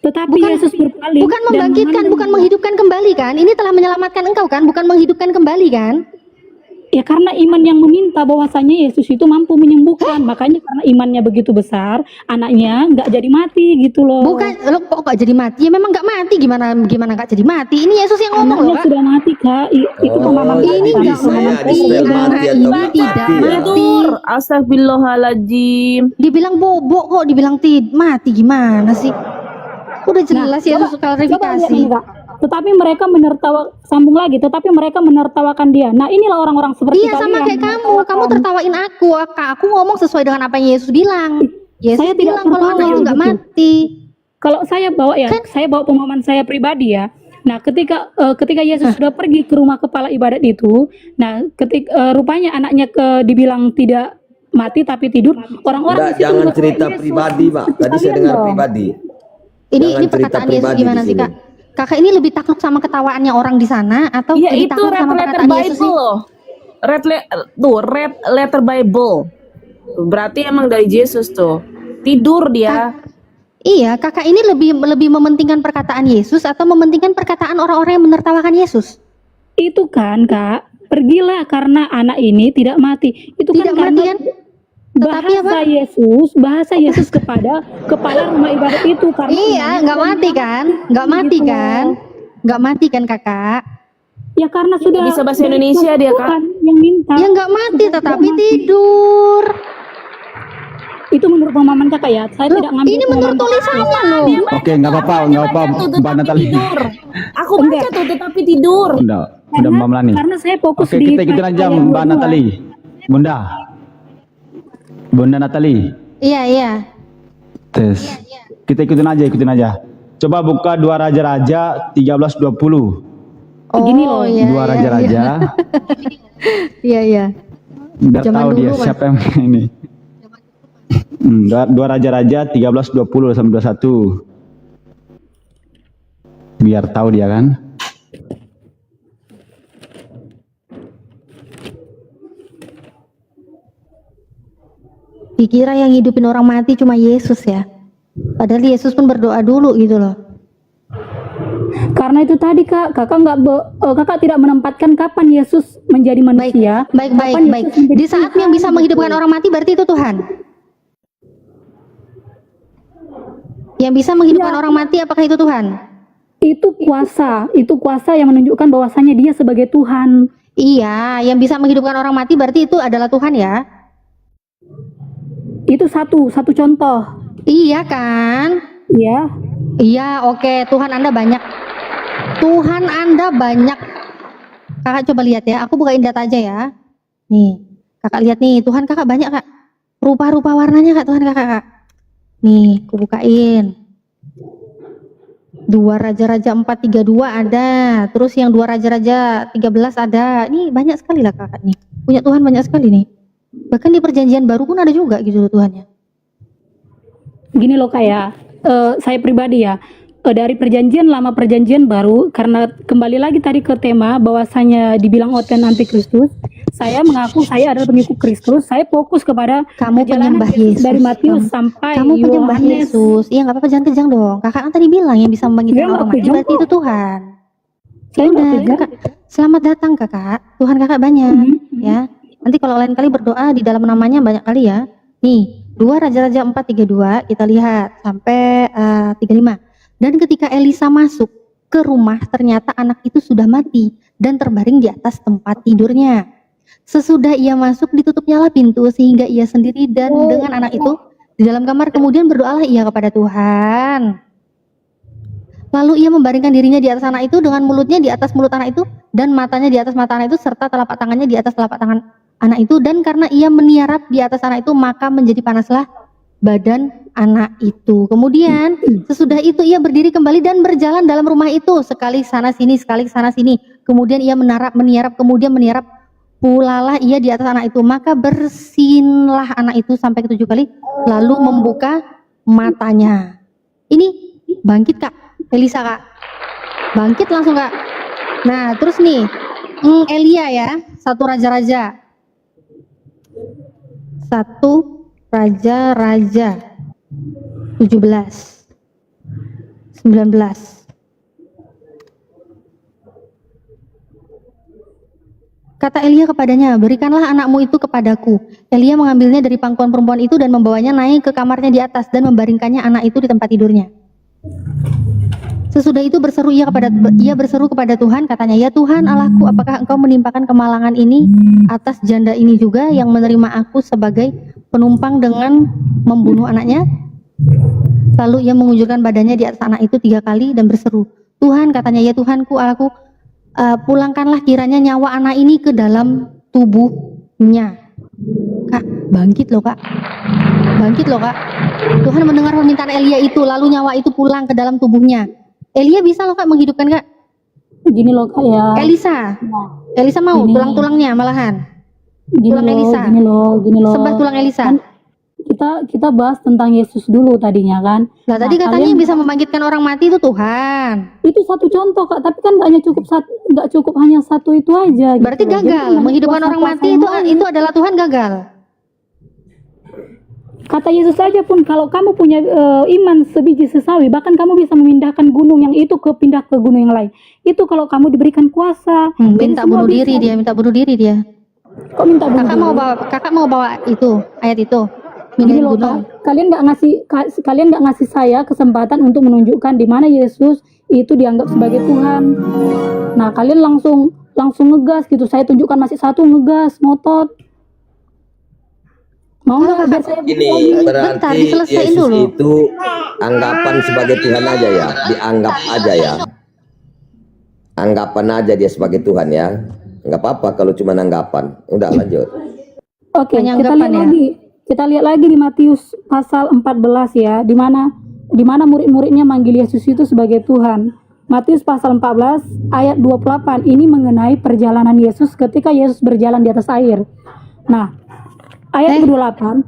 Tetapi bukan- Yesus berpaling Bukan dan membangkitkan, mengambil- bukan menghidupkan kembali kan? Ini telah menyelamatkan engkau kan? Bukan menghidupkan kembali kan? Ya karena iman yang meminta bahwasanya Yesus itu mampu menyembuhkan, makanya karena imannya begitu besar, anaknya nggak jadi mati gitu loh. Bukan, lo kok nggak jadi mati? Ya memang nggak mati. Gimana nggak jadi mati? Ini Yesus yang ngomong Anaknya loh kak. sudah mati kak. Itu Oh, pemahaman ini jadi nggak bisa ya mati, dispel anak mati atau ini nggak tidak mati ya. mati. Tidur. Astagfirullahaladzim. Dibilang bobok kok, dibilang mati gimana sih? Udah jelas Yesus Coba lihat klarifikasi. ini, Kak. Tetapi mereka sambung lagi, tetapi mereka menertawakan dia. Nah inilah orang-orang seperti Iya kalian. sama kayak kamu tertawain aku. Aku ngomong sesuai dengan apa yang Yesus bilang. Yesus Saya tidak bilang kalau anak itu nggak tertawa mati. Kalau saya bawa ya, saya bawa pemahaman saya pribadi ya. Nah, ketika Yesus sudah pergi ke rumah kepala ibadat itu, nah rupanya anaknya dibilang tidak mati tapi tidur, orang-orang Enggak, di situ jangan berkata, cerita "Yesus, pribadi, Pak. Tadi saya kalian dengar dong." pribadi. Ini Jangan cerita perkataan Yesus pribadi gimana di sih sini. kak? Kakak ini lebih takut sama ketawaannya orang di sana atau Iya lebih itu takut red sama letter perkataan Yesus sih? Bible loh. Red letter Bible. Berarti emang dari Yesus tuh. Tidur dia. Iya, kakak ini lebih mementingkan perkataan Yesus atau mementingkan perkataan orang-orang yang menertawakan Yesus? Itu kan, Kak, pergilah karena anak ini tidak mati. Itu Tidak kan mati karena kan? Tetapi bahasa Yesus kepada kepala rumah ibadat itu karena Iya, nggak mati kan? Nggak mati Gitu kan? Nggak mati kan kakak? ya karena sudah Bisa bahasa Indonesia dia, Kak. Tuhan yang minta. Ya nggak mati tetapi tidur. Itu menurut pemahaman Kakak ya. Saya Loh, tidak ngambil ini menurut pemahaman Kakak. tulisannya loh. Oke, nggak apa-apa, Mbak Natali. Tidur. Aku baca tuh tetapi tidur. Udah Mbak Melani. Karena saya fokus Oke, di kita ikutin aja ayat Mbak 22. Natali. Bunda Natali. Iya. Tes. Kita ikutin aja. Coba buka 2 Raja-Raja 13:20. Oh, Gini loh, iya, 2 Raja-Raja. Iya. Biar Zaman tahu dia dulu, Mas. siapa yang ini. 2 Raja-Raja 13:20 sampai 21. Biar tahu dia kan. Dikira yang hidupin orang mati cuma Yesus ya. Padahal Yesus pun berdoa dulu gitu loh. Karena itu tadi Kakak tidak menempatkan kapan Yesus menjadi manusia. Baik. kapan Yesus menjadi Di saat yang bisa menghidupkan orang mati berarti itu Tuhan. Yang bisa menghidupkan orang mati apakah itu Tuhan? itu kuasa yang menunjukkan bahwasanya dia sebagai Tuhan. Iya, yang bisa menghidupkan orang mati berarti itu adalah Tuhan ya. Itu satu contoh. Iya kan? Ya, Iya, oke. Tuhan Anda banyak. Kakak coba lihat ya. Aku bukain data aja ya. Nih, kakak lihat nih. Tuhan kakak banyak kak. Rupa-rupa warnanya kak Tuhan kakak. Nih, aku bukain. 2 Raja-Raja 4:32 ada. Terus yang 2 Raja-Raja 13 ada. Ini banyak sekali lah kakak nih. Punya Tuhan banyak sekali nih. Bahkan di perjanjian baru pun ada juga gitu loh Tuhannya. gini loh kayak saya pribadi ya. dari perjanjian lama perjanjian baru, karena kembali lagi tadi ke tema bahwasanya dibilang oten antikristus, saya mengaku saya adalah pengikut Kristus, saya fokus kepada Kamu perjalanan penyembah Yesus Yesus. dari Matius sampai Kamu penyembah Yohanes. Yesus. Iya nggak apa-apa, jangan kejang dong. Kakak kan tadi bilang yang bisa membangkitkan Dia nggak orang mati kejang berarti kok. itu Tuhan. Saya nggak Udah, kejang. Kak. Selamat datang kakak. Tuhan kakak banyak, ya. Nanti kalau lain kali berdoa di dalam namanya banyak kali ya. Nih, 2 Raja-Raja 4:32 kita lihat sampai 35. Dan ketika Elisa masuk ke rumah, ternyata anak itu sudah mati dan terbaring di atas tempat tidurnya. Sesudah ia masuk, ditutupnyalah pintu sehingga ia sendiri dan dengan anak itu di dalam kamar. Kemudian berdoalah ia kepada Tuhan. Lalu ia membaringkan dirinya di atas anak itu dengan mulutnya di atas mulut anak itu dan matanya di atas mata anak itu serta telapak tangannya di atas telapak tangan anak itu. Dan karena ia meniarap di atas anak itu, maka menjadi panaslah badan anak itu. Kemudian sesudah itu ia berdiri kembali dan berjalan dalam rumah itu, sekali sana sini, sekali sana sini. Kemudian ia meniarap, kemudian meniarap pulalah ia di atas anak itu. Maka bersinlah anak itu sampai ke 7 kali, lalu membuka matanya. Ini bangkit kak, Elisa kak, bangkit langsung kak. Nah terus nih, Elia ya, 1 Raja-Raja 17:19. Kata Elia kepadanya, berikanlah anakmu itu kepadaku. Elia mengambilnya dari pangkuan perempuan itu dan membawanya naik ke kamarnya di atas dan membaringkannya anak itu di tempat tidurnya. Sesudah itu ia berseru kepada Tuhan, katanya, ya Tuhan Allahku, apakah engkau menimpakan kemalangan ini atas janda ini juga yang menerima aku sebagai penumpang dengan membunuh anaknya? Lalu ia mengunjukkan badannya di atas anak itu 3 kali dan berseru, Tuhan, katanya, ya Tuhanku Allahku, pulangkanlah kiranya nyawa anak ini ke dalam tubuhnya. Kak, bangkit loh kak, bangkit loh kak. Tuhan mendengar permintaan Elia itu, lalu nyawa itu pulang ke dalam tubuhnya. Elia bisa loh kak menghidupkan kak. Gini loh kak ya. Elisa mau Gini. tulang-tulangnya malahan. Gini Tulang loh, Elisa. gini loh. Sembah tulang Elisa. Kan kita bahas tentang Yesus dulu tadinya kan. Lah tadi Nah, katanya kalian- yang bisa membangkitkan orang mati itu Tuhan. Itu satu contoh kak, tapi kan nggak cukup hanya satu itu aja. Berarti gitu. Jadi gagal. kan Menghidupkan kuasa-kuasa orang mati yang lain. itu adalah Tuhan gagal. Kata Yesus saja pun, kalau kamu punya iman sebiji sesawi, bahkan kamu bisa memindahkan gunung yang itu pindah ke gunung yang lain. Itu kalau kamu diberikan kuasa. Jadi Minta semua bunuh bisa. diri dia, minta bunuh diri dia. Kok minta bunuh diri? Kakak mau bawa itu ayat itu. Gini Mindahin loh gunung. kak, kalian nggak ngasih saya kesempatan untuk menunjukkan di mana Yesus itu dianggap sebagai Tuhan. Nah kalian langsung ngegas gitu. Saya tunjukkan masih satu, ngegas, ngotot. Mau nggak biar saya Ini Bentar, berarti diselesain Yesus dulu. itu anggapan sebagai Tuhan aja ya, dianggap aja ya. Anggapan aja dia sebagai Tuhan ya. Nggak apa-apa kalau cuma anggapan. Udah lanjut. Oke, Hanya kita anggapan lihat ya? lagi. Kita lihat lagi di Matius pasal 14 ya, di mana murid-muridnya manggil Yesus itu sebagai Tuhan. Matius pasal 14 ayat 28 ini mengenai perjalanan Yesus ketika Yesus berjalan di atas air. Nah, ayat 28,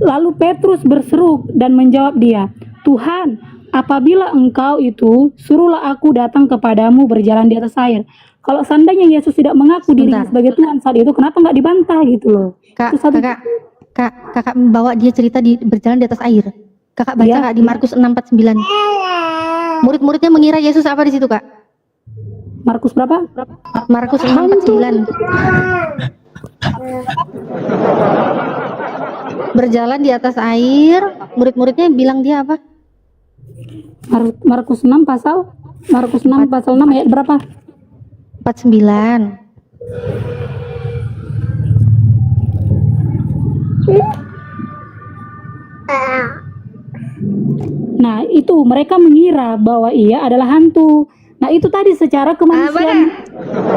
lalu Petrus berseru dan menjawab dia, Tuhan, apabila engkau itu, suruhlah aku datang kepadamu berjalan di atas air. Kalau seandainya Yesus tidak mengaku dirinya Sebentar. sebagai Tuhan saat itu, kenapa nggak dibantah gitu loh? Kak, Itu satu- kakak bawa dia cerita berjalan di atas air. Kakak baca Iya. kak di Markus 6:49. Murid-muridnya mengira Yesus apa di situ kak? Markus berapa? Markus 6:49. Berjalan di atas air, murid-muridnya bilang dia apa? Markus 6 pasal 6 ayat berapa? 49. Nah, itu mereka mengira bahwa ia adalah hantu. Nah, itu tadi secara kemanusiaan.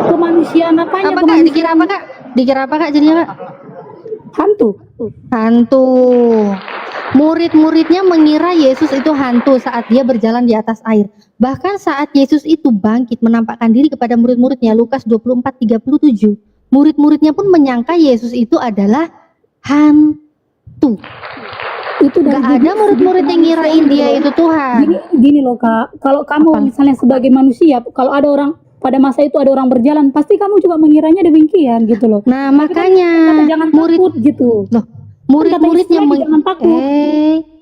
Kemanusiaan apanya? Apa kak? Dikira apa kak? Dikira apa kak jadinya kak? Hantu. Hantu. Murid-muridnya mengira Yesus itu hantu saat dia berjalan di atas air. Bahkan saat Yesus itu bangkit menampakkan diri kepada murid-muridnya, Lukas 24:37, murid-muridnya pun menyangka Yesus itu adalah hantu. Itu dari Nggak ada murid-murid yang ngirain dia itu Tuhan. Gini loh Kak, kalau kamu misalnya sebagai manusia, kalau ada orang pada masa itu ada orang berjalan, pasti kamu juga mengiranya demikian gitu loh. Nah, Kata makanya jangan murid takut gitu. loh, murid-muridnya Kata Islam jangan takut.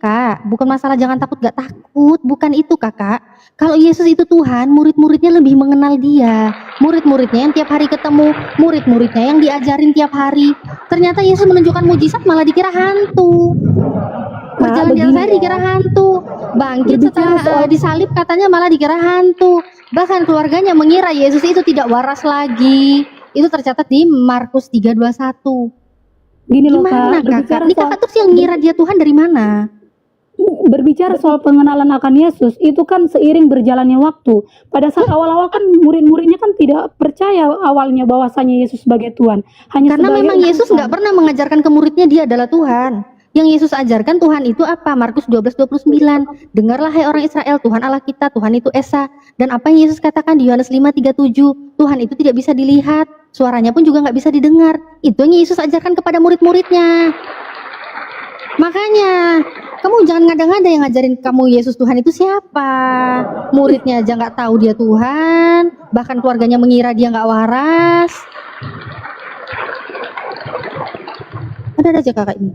Kak, bukan masalah jangan takut gak takut, bukan itu Kakak. Kalau Yesus itu Tuhan, murid-muridnya lebih mengenal dia. Murid-muridnya yang tiap hari ketemu, murid-muridnya yang diajarin tiap hari. Ternyata Yesus menunjukkan mujizat malah dikira hantu. Berjalan di atas air dikira hantu. Bangkit setelah disalib katanya malah dikira hantu. Bahkan keluarganya mengira Yesus itu tidak waras lagi. Itu tercatat di Markus 3:21. Gini loh Gimana Kak, Kakak? Ini Kakak terus yang ngira dia Tuhan dari mana? berbicara soal pengenalan akan Yesus itu kan seiring berjalannya waktu. Pada saat awal-awal kan murid-muridnya kan tidak percaya awalnya bahwasanya Yesus sebagai Tuhan. Hanya Karena sebagai memang Yesus utusan. nggak pernah mengajarkan ke muridnya dia adalah Tuhan. Yang Yesus ajarkan Tuhan itu apa? Markus 12:29. Dengarlah hai orang Israel, Tuhan Allah kita, Tuhan itu Esa. Dan apa yang Yesus katakan di Yohanes 5:37, Tuhan itu tidak bisa dilihat, suaranya pun juga nggak bisa didengar. Itu yang Yesus ajarkan kepada murid-muridnya. Makanya kamu jangan ngada-ngada yang ngajarin kamu Yesus Tuhan itu siapa. Muridnya aja nggak tahu dia Tuhan, bahkan keluarganya mengira dia nggak waras. Ada aja kakak ini.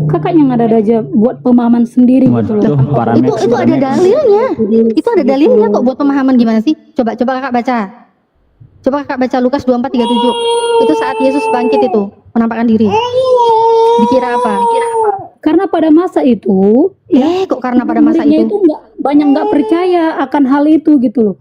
Kakak yang ada aja buat pemahaman sendiri gitu loh. Waduh, paramex. Itu ada dalilnya. Itu ada dalilnya kok buat pemahaman gimana sih? Coba kakak baca. Coba kakak baca Lukas 24:37. Itu saat Yesus bangkit itu, menampakkan diri. Dikira apa? Karena pada masa itu Kok karena pada masa muridnya itu? banyak nggak percaya akan hal itu gitu loh.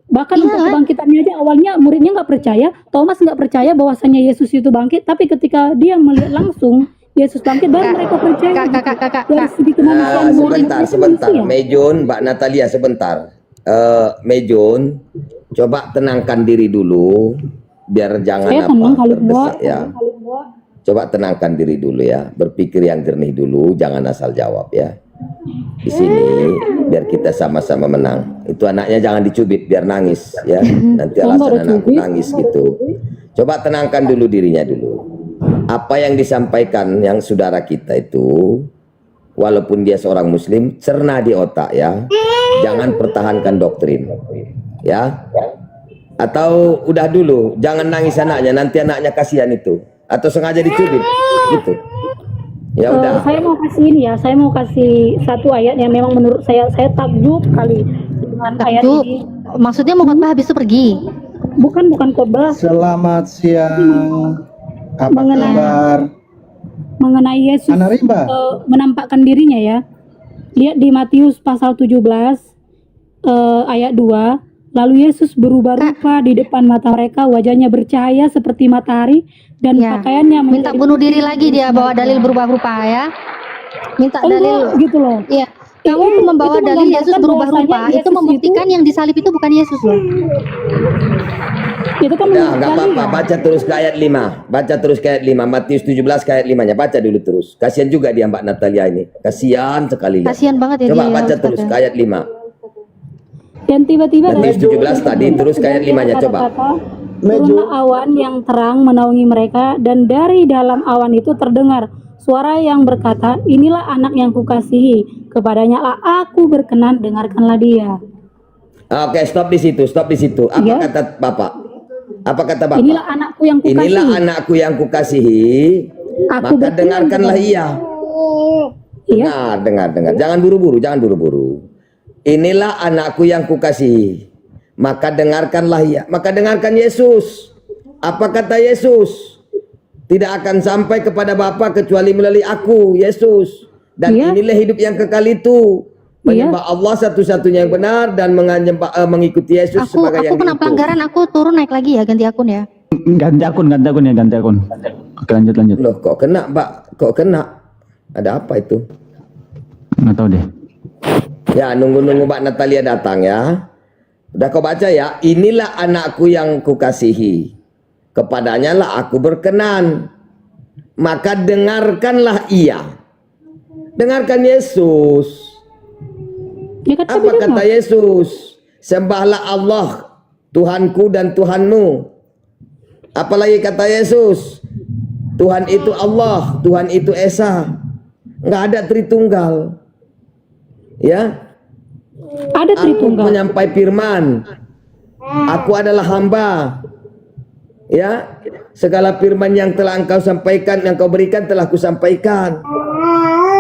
Bahkan Iya untuk kan? kebangkitannya aja awalnya muridnya nggak percaya, Thomas nggak percaya bahwasanya Yesus itu bangkit, tapi ketika dia melihat langsung Yesus bangkit baru mereka percaya. Kakak. Dari segi kemanusiaan Sebentar, manusia. Mejun, Mbak Natalia sebentar. Mejun, coba tenangkan diri dulu, biar jangan Saya tenang kali terdesak Mbak. ya. Coba tenangkan diri dulu ya, berpikir yang jernih dulu, jangan asal jawab ya. Di sini biar kita sama-sama menang. Itu anaknya jangan dicubit biar nangis ya. Nanti alasan anakku nangis gitu. Coba tenangkan dulu dirinya dulu. Apa yang disampaikan yang saudara kita itu, walaupun dia seorang muslim, cerna di otak ya. Jangan pertahankan doktrin. Ya. Atau udah dulu, jangan nangis anaknya, nanti anaknya kasihan itu. Atau sengaja dicubit gitu. Ya udah. Saya mau kasih ini ya, saya mau kasih satu ayat yang memang menurut saya takjub kali dengan ayat Tuh, ini. maksudnya mau khotbah habis itu pergi. Bukan khotbah. Selamat siang. Apa Mengenai- kabar? Mengenai Yesus Ana Rimba. menampakkan dirinya ya. Lihat di Matius pasal 17 ayat 2. Lalu Yesus berubah rupa di depan mata mereka, wajahnya bercahaya seperti matahari dan Ya. pakaiannya Minta menjadi bunuh diri lagi dia bawa dalil berubah-rupa ya. Minta enggak dalil. gitu loh. Iya. Kamu membawa itu dalil Yesus menggambarkan berubah rupa, bahwasanya itu Yesus membuktikan yang disalib itu bukan Yesus loh. Itu kan Udah, menurut nggak kalian. apa-apa, baca terus ke ayat 5. Baca terus ke ayat 5. Matius 17 ke ayat 5-nya. Baca dulu terus. Kasihan juga dia Mbak Natalia ini. Kasihan sekali. lihat. Kasihan banget ya Coba dia. baca Ustaz, terus ya. ke ayat 5. Dan tiba-tiba Matius 17 tadi terus ke ayat 5-nya coba. Turunlah awan yang terang menaungi mereka dan dari dalam awan itu terdengar suara yang berkata, inilah anak yang kukasihi, kepadanya lah aku berkenan, dengarkanlah dia. Oke, stop di situ, stop di situ. Apa Iya. kata Bapak? Apa kata Bapak? Inilah anakku yang kukasihi. Inilah anakku yang kukasihi, Aku maka berkenan dengarkanlah kepada- ia. Iya. Dengar. Jangan buru-buru. Inilah anakku yang kukasihi, maka dengarkanlah ia. Maka dengarkan Yesus. Apa kata Yesus? Tidak akan sampai kepada Bapa kecuali melalui aku, Yesus. Dan Iya. inilah hidup yang kekal itu. Menyembah Allah satu-satunya yang benar dan mengikuti Yesus Aku sebagai yang kena diutus. pelanggaran, aku turun naik lagi ya, ganti akun ya. Ganti akun. Oke, lanjut. Loh, kok kena, Pak? Kok kena? Ada apa itu? Nggak tahu deh. Ya, nunggu-nunggu Mbak Natalia datang ya. Udah kau baca ya. Inilah anakku yang kukasihi. Kepadanya lah aku berkenan. Maka dengarkanlah ia. Dengarkan Yesus. Ya kan Apa kata Yesus? Sembahlah Allah, Tuhanku dan Tuhanmu. Apalagi kata Yesus? Tuhan itu Allah, Tuhan itu Esa. Nggak ada Tritunggal. Ya, Ada aku Tritunggal. menyampai firman. Aku adalah hamba. Ya, segala firman yang telah engkau sampaikan, yang kau berikan telah kusampaikan.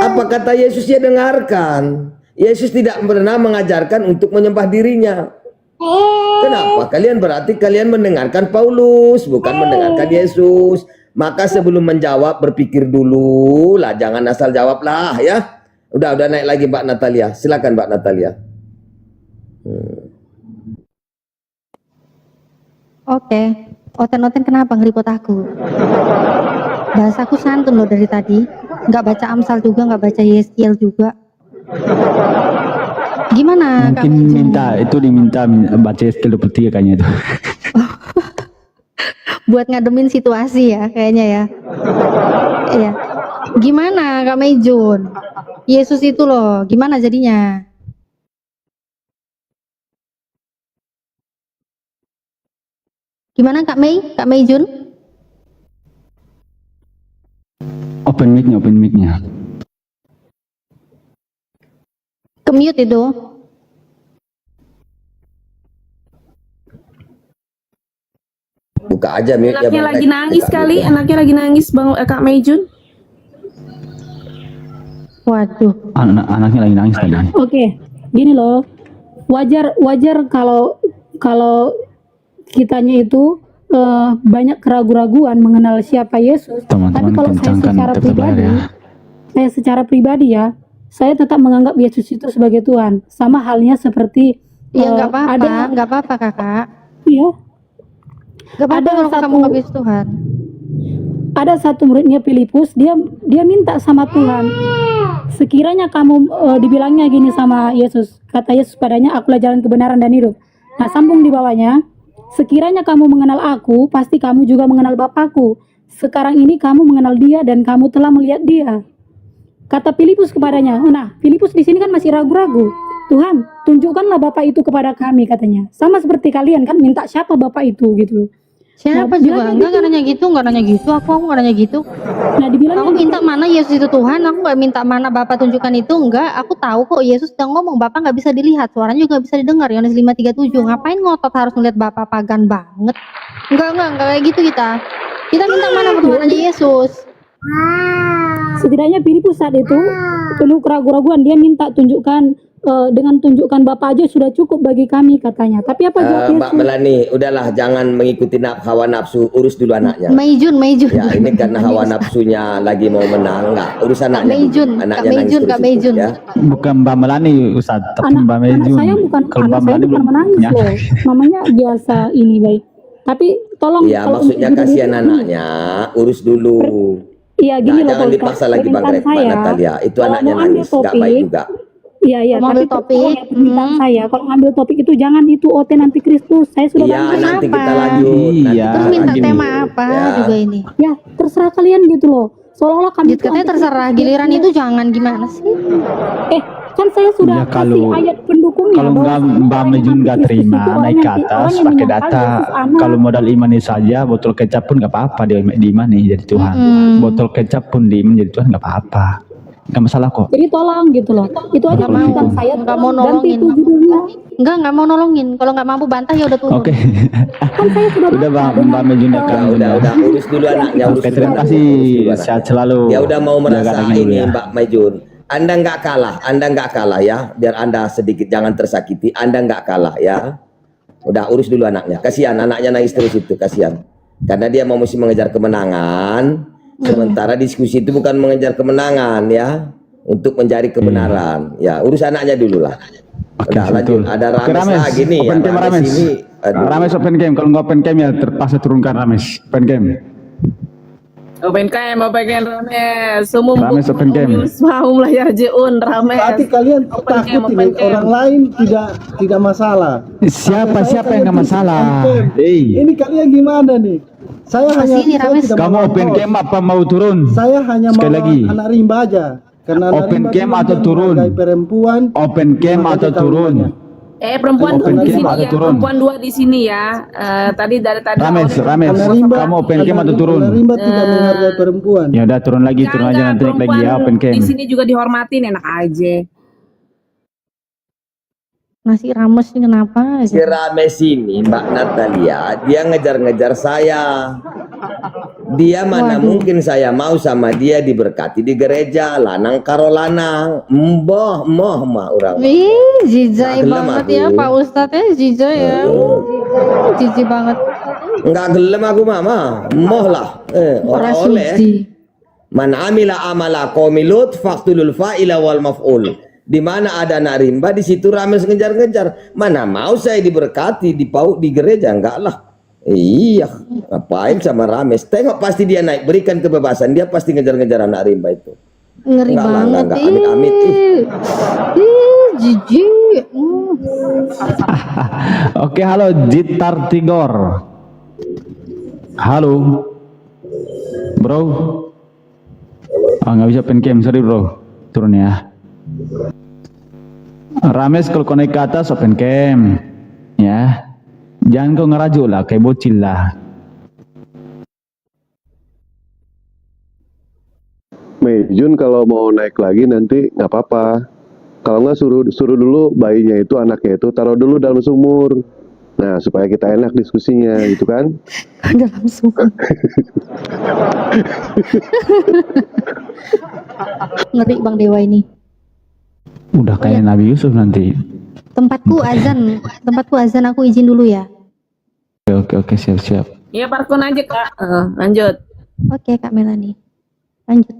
Apa kata Yesus? Dia dengarkan. Yesus tidak pernah mengajarkan untuk menyembah dirinya. Kenapa? Berarti kalian mendengarkan Paulus, bukan mendengarkan Yesus. Maka sebelum menjawab berpikir dulu lah, jangan asal jawab lah ya. Udah naik lagi Mbak Natalia. Silakan Mbak Natalia. Oke. Oten-oten kenapa ngeripot aku? Bahasaku santun loh dari tadi. Nggak baca Amsal juga, nggak baca Yeskiel juga. Gimana Kak Mungkin Meju? diminta baca skill 23 kayaknya itu. Buat ngademin situasi ya kayaknya ya. Iya. Gimana Kak Mejun? Yesus itu loh, gimana jadinya? Gimana Kak Mei? Kak Mejun? Open mic-nya. Ke-mute itu. Buka aja mute ya, Anaknya Bang. lagi nangis Buka kali, mute ya. anaknya lagi nangis Bang Kak Mejun. Waduh. Anaknya lagi nangis tadi. Oke, gini loh. Wajar kalau kitanya itu banyak keraguan-raguan mengenal siapa Yesus. Teman-teman Tapi kalau saya kencangkan secara tetap layar pribadi, saya tetap menganggap Yesus itu sebagai Tuhan. Sama halnya seperti Ya nggak apa-apa, ada nggak apa-apa kakak. ya, Nggak apa-apa Ada kalau kamu satu- nggak bisa Tuhan. ada satu muridnya Filipus, dia minta sama Tuhan, sekiranya kamu dibilangnya gini sama Yesus, kata Yesus padanya, akulah jalan kebenaran dan hidup. Nah, sambung di bawahnya, sekiranya kamu mengenal aku, pasti kamu juga mengenal Bapakku. Sekarang ini kamu mengenal dia dan kamu telah melihat dia. Kata Filipus kepadanya. Nah, Filipus di sini kan masih ragu-ragu. Tuhan, tunjukkanlah Bapa itu kepada kami, katanya. Sama seperti kalian kan minta siapa Bapa itu gitu loh. Siapa Nah, juga bilangnya nggak nanya gitu, nggak nanya gitu. Aku nggak nanya gitu. Nah, dibilangnya Aku minta mana Yesus itu Tuhan. Aku nggak minta mana Bapak tunjukkan itu. Enggak. Aku tahu kok Yesus udah ngomong Bapak nggak bisa dilihat, suaranya juga nggak bisa didengar. Yohanes 5:37. Ngapain ngotot harus ngeliat Bapak, pagan banget? Enggak kayak gitu kita. Kita minta mana pertolongannya Yesus. setidaknya Filipus saat itu penuh keraguan-raguan, dia minta tunjukkan dengan tunjukkan Bapa aja sudah cukup bagi kami, katanya. Tapi apa jawab Mbak Yesus? Melani, udahlah jangan mengikuti hawa nafsu, urus dulu anaknya. Meijun. Ya, ini karena hawa nafsunya lagi mau menang, enggak, urus anaknya. Meijun, dulu. Kak Anaknya nangis Meijun, terus Kak itu, Meijun. ya. Bukan Mbak Melani Ustaz, tapi Mbak Mejun. Saya bukan Kalau Mbak Melani belum menangis punya. loh. Namanya biasa ini, baik. Tapi tolong Iya, kalau maksudnya untuk kasihan gini, anaknya, urus dulu. Iya, gini Nah, loh, jangan Pak dipaksa Ustaz. lagi Bang Permintaan Mbak Natalia. Itu kalau anaknya mau ambil nangis, enggak baik juga. Iya, Mau ambil topik, tolong ya, permintaan saya. Kalau ngambil topik itu jangan itu OT nanti Kristus. Saya sudah Iya, bantu. nanti apa? kita lanjut. Iya. Nanti Terus kita minta lanjut. tema apa Ya. juga ini? Ya, terserah kalian gitu loh. Seolah-olah kami Jadi katanya anti terserah, Kristus. giliran itu jangan gimana sih? Kan saya sudah Ya, kasih kalau- ayat pendukungnya. Kalau bahwa Mbak orang yang Mejun nggak anti Kristus terima, itu orang naik ke yang- atas, orang yang pakai menyangkal data. Yesus anak. Kalau modal imani saja, botol kecap pun nggak apa-apa di imani jadi Tuhan. Botol kecap pun di imani jadi Tuhan nggak apa-apa, nggak masalah kok. Jadi tolong gitu loh. Itu aja Nggak mau. permintaan saya. Nggak mau Tolong ganti nolongin. itu judulnya. Nggak mau nolongin. Kalau nggak mampu bantah ya udah turun. Oke, Kan saya sudah udah baca Mbak Mejun Ya, akan udah, urus dulu anaknya, urus Oke, dulu terima anaknya, kasih. urus dulu anaknya. Sehat selalu. Ya udah mau Jaga merasa daging dulu ini ya. Mbak Mejun. Anda nggak kalah ya. Biar Anda sedikit jangan tersakiti. Anda nggak kalah ya. Udah urus dulu anaknya. Kasihan anaknya nangis terus itu, kasihan. Karena dia mau mesti mengejar kemenangan. Sementara diskusi itu bukan mengejar kemenangan ya, untuk mencari kebenaran. Ya, urus anaknya dulu lah. Oke, Udah lanjut. betul. Ada Oke, Rames lagi nih. Open Ya, cam Rames Rames. ini. Aduh. Rames open cam. Kalau nggak open cam ya terpaksa turunkan Rames. Open cam. Open cam Rames. Semua Rames open cam. mau layar jeun Rames. Berarti kalian Open cam, takut open ini cam. orang lain tidak masalah. Siapa yang nggak masalah? Ini Hei, kalian gimana nih? Saya hanya sini, saya Rames. tidak kamu mau open host. cam apa mau turun? Saya hanya mau Sekali lagi. anak rimba aja. Karena anak Open rimba cam bilang atau dia turun? menghargai perempuan. Open cam makanya atau kamu turun? banyak. Perempuan Open dua di cam sini atau ya, turun? perempuan dua di sini ya. Tadi dari tadi Rames, kamu open cam atau turun? Rimba tidak menghargai perempuan. Ya udah turun lagi aja nanti lagi ya open cam. di sini juga dihormatin, enak aja. Nasi rames ini kenapa? Si Rames ini, Mbak Natalia, dia ngejar-ngejar saya. Dia mana Waduh. mungkin saya mau sama dia diberkati di gereja, lanang karo lanang. Mbah, mah orang. Wih, jijai Nggak gelem banget aku. ya Pak Ustadz ya, jijai ya. Jijik banget. Enggak gelem aku mama, moh lah. Orang oleh. Rasuji. Man amila amala qaumilut faqtulul fa'ila wal maf'ul. Di mana ada anak rimba, di situ Rames ngejar-ngejar. Mana mau saya diberkati di gereja, enggak lah. Iya, ngapain sama Rames? Tengok pasti dia naik, berikan kebebasan, dia pasti ngejar-ngejar anak rimba itu. Ngeri Enggak lah, banget. enggak, amit-amit. Jijik. Oke, halo Jitar Tigor. Halo. Bro. Nggak bisa open cam, sorry bro. Turun ya. Rames kalau kau naik ke atas open cam. Ya. Jangan kau ngerajuk lah, kayak bocil lah. Mei Jun kalau mau naik lagi nanti nggak apa-apa. Kalau nggak suruh dulu bayinya itu, anaknya itu taruh dulu dalam sumur. Nah, supaya kita enak diskusinya gitu kan. Dalam sumur. Ngeri Bang Dewa ini. Udah kayak Nabi Yusuf nanti. Tempatku azan aku izin dulu ya. Oke, siap. Ya parkon aja Kak. Lanjut. Oke Kak Melani. Lanjut.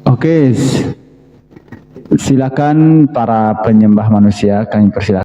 Oke, silakan para penyembah manusia, kami persilakan.